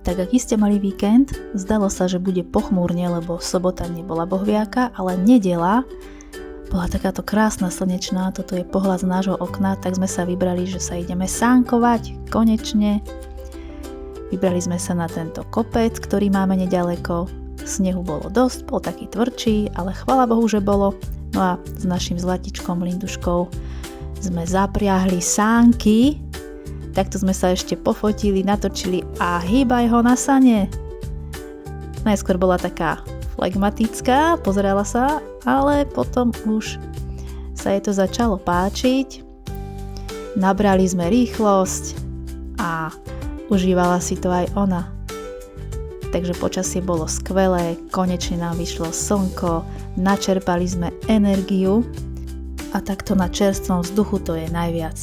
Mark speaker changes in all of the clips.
Speaker 1: Tak ak ste mali víkend, zdalo sa, že bude pochmúrne, lebo sobota nebola bohviaka, ale nedeľa bola takáto krásna slnečná, toto je pohľad z nášho okna, tak sme sa vybrali, že sa ideme sánkovať, konečne. Vybrali sme sa na tento kopec, ktorý máme nedaleko, snehu bolo dosť, bol taký tvrdší, ale chvala Bohu, že bolo. No a s našim zlatičkom Linduškou sme zapriahli sánky. Takto sme sa ešte pofotili, natočili a hýbaj ho na sane. Najskôr bola taká flegmatická, pozerala sa, ale potom už sa jej to začalo páčiť. Nabrali sme rýchlosť a užívala si to aj ona. Takže počasie bolo skvelé, konečne nám vyšlo slnko, načerpali sme energiu a takto na čerstvom vzduchu to je najviac.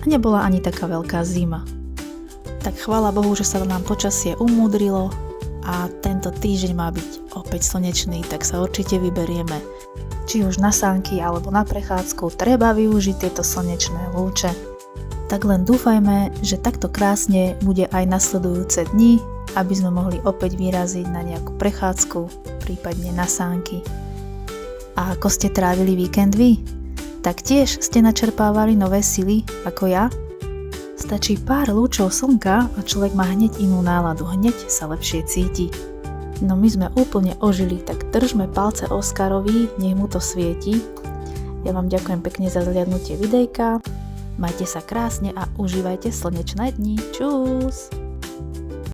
Speaker 1: A nebola ani taká veľká zima. Tak chvála Bohu, že sa nám počasie umúdrilo a tento týždeň má byť opäť slnečný, tak sa určite vyberieme. Či už na sánky alebo na prechádzku, treba využiť tieto slnečné lúče. Tak len dúfajme, že takto krásne bude aj nasledujúce dni, aby sme mohli opäť vyraziť na nejakú prechádzku, prípadne na sánky. A ako ste trávili víkend vy? Tak tiež ste načerpávali nové sily ako ja? Stačí pár lúčov slnka a človek má hneď inú náladu, hneď sa lepšie cíti. No my sme úplne ožili, tak držme palce Oskarovi, nech mu to svieti. Ja vám ďakujem pekne za zhliadnutie videjka, majte sa krásne a užívajte slnečné dni. Čus!